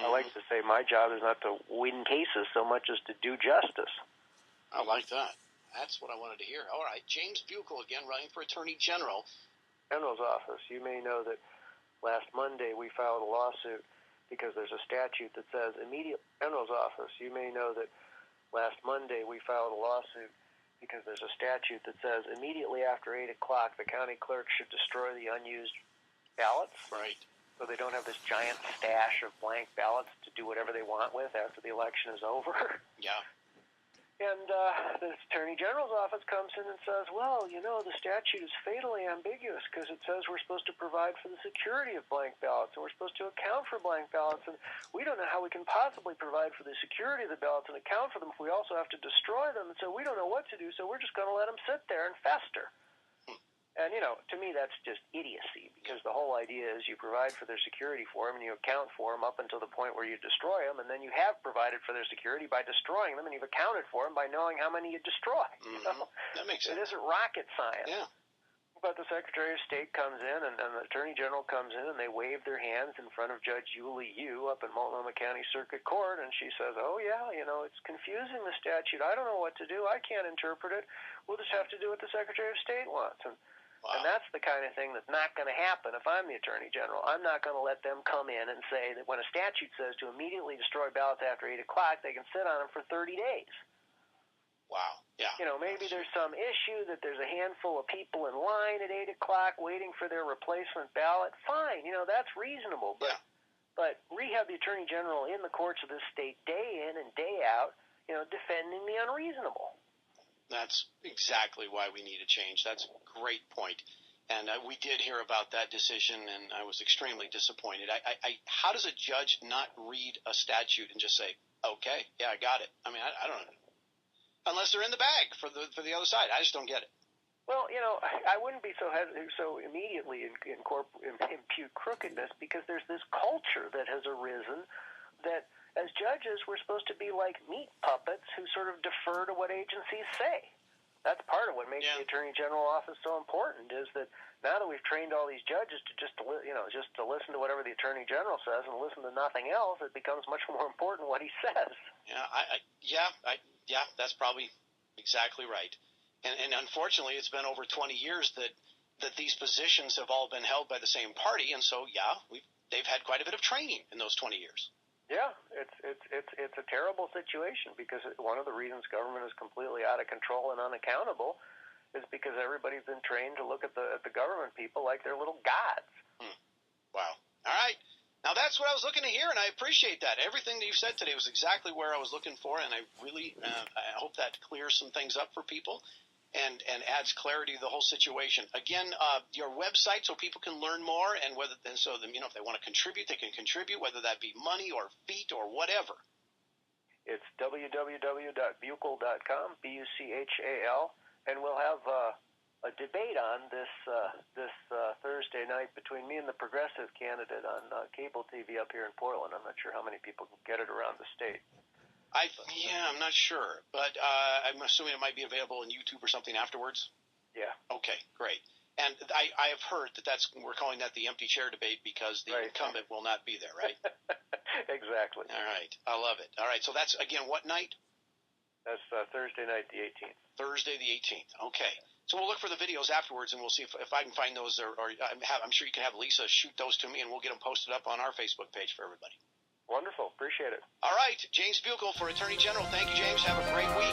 I like to say my job is not to win cases so much as to do justice. I like that. That's what I wanted to hear. All right, James Buchal again, running for Attorney General. General's office. You may know that last Monday we filed a lawsuit because there's a statute that says immediate. General's office. You may know that last Monday we filed a lawsuit because there's a statute that says immediately after 8 o'clock the county clerk should destroy the unused ballots. Right. So they don't have this giant stash of blank ballots to do whatever they want with after the election is over. Yeah. And the Attorney General's office comes in and says, well, you know, the statute is fatally ambiguous because it says we're supposed to provide for the security of blank ballots and we're supposed to account for blank ballots. And we don't know how we can possibly provide for the security of the ballots and account for them if we also have to destroy them. And so we don't know what to do, so we're just going to let them sit there and fester. And, you know, to me that's just idiocy because the whole idea is you provide for their security for them and you account for them up until the point where you destroy them, and then you have provided for their security by destroying them, and you've accounted for them by knowing how many you destroy. Mm-hmm. You know? That makes sense. It isn't rocket science. Yeah. But the Secretary of State comes in and the Attorney General comes in and they wave their hands in front of Judge Yulie Yu up in Multnomah County Circuit Court, and she says, oh, yeah, you know, it's confusing, the statute. I don't know what to do. I can't interpret it. We'll just have to do what the Secretary of State wants. And that's the kind of thing that's not going to happen if I'm the Attorney General. I'm not going to let them come in and say that when a statute says to immediately destroy ballots after 8 o'clock, they can sit on them for 30 days. Wow. Yeah. You know, maybe there's some issue that there's a handful of people in line at 8 o'clock waiting for their replacement ballot. Fine. You know, that's reasonable. But we have the Attorney General in the courts of this state day in and day out, you know, defending the unreasonable. That's exactly why we need a change. That's a great point. And we did hear about that decision, and I was extremely disappointed. How does a judge not read a statute and just say, okay, yeah, I got it? I mean, I don't know. Unless they're in the bag for the other side. I just don't get it. Well, you know, I wouldn't be so immediately impute crookedness because there's this culture that has arisen that as judges, we're supposed to be like meat puppets who sort of defer to what agencies say. That's part of what makes the Attorney General office so important is that now that we've trained all these judges to just to listen to whatever the Attorney General says and listen to nothing else, it becomes much more important what he says. Yeah, that's probably exactly right. And unfortunately, it's been over 20 years that these positions have all been held by the same party, and so they've had quite a bit of training in those 20 years. Yeah, it's a terrible situation because one of the reasons government is completely out of control and unaccountable is because everybody's been trained to look at the government people like they're little gods. Wow. All right. Now that's what I was looking to hear, and I appreciate that. Everything that you said today was exactly where I was looking for, and I really I hope that clears some things up for people and adds clarity to the whole situation. Again, your website so people can learn more, and if they want to contribute, they can contribute, whether that be money or feet or whatever. It's www.buchal.com, Buchal, and we'll have a debate on this Thursday night between me and the progressive candidate on cable TV up here in Portland. I'm not sure how many people can get it around the state. I'm not sure, but I'm assuming it might be available on YouTube or something afterwards. Yeah. Okay, great. And I have heard we're calling that the empty chair debate because the incumbent will not be there, right? Exactly. All right. I love it. All right. So that's, again, what night? That's Thursday night, the 18th. Thursday, the 18th. Okay. So we'll look for the videos afterwards, and we'll see if I can find those, or I'm sure you can have Lisa shoot those to me, and we'll get them posted up on our Facebook page for everybody. Wonderful. Appreciate it. All right. James Buchal for Attorney General. Thank you, James. Have a great week.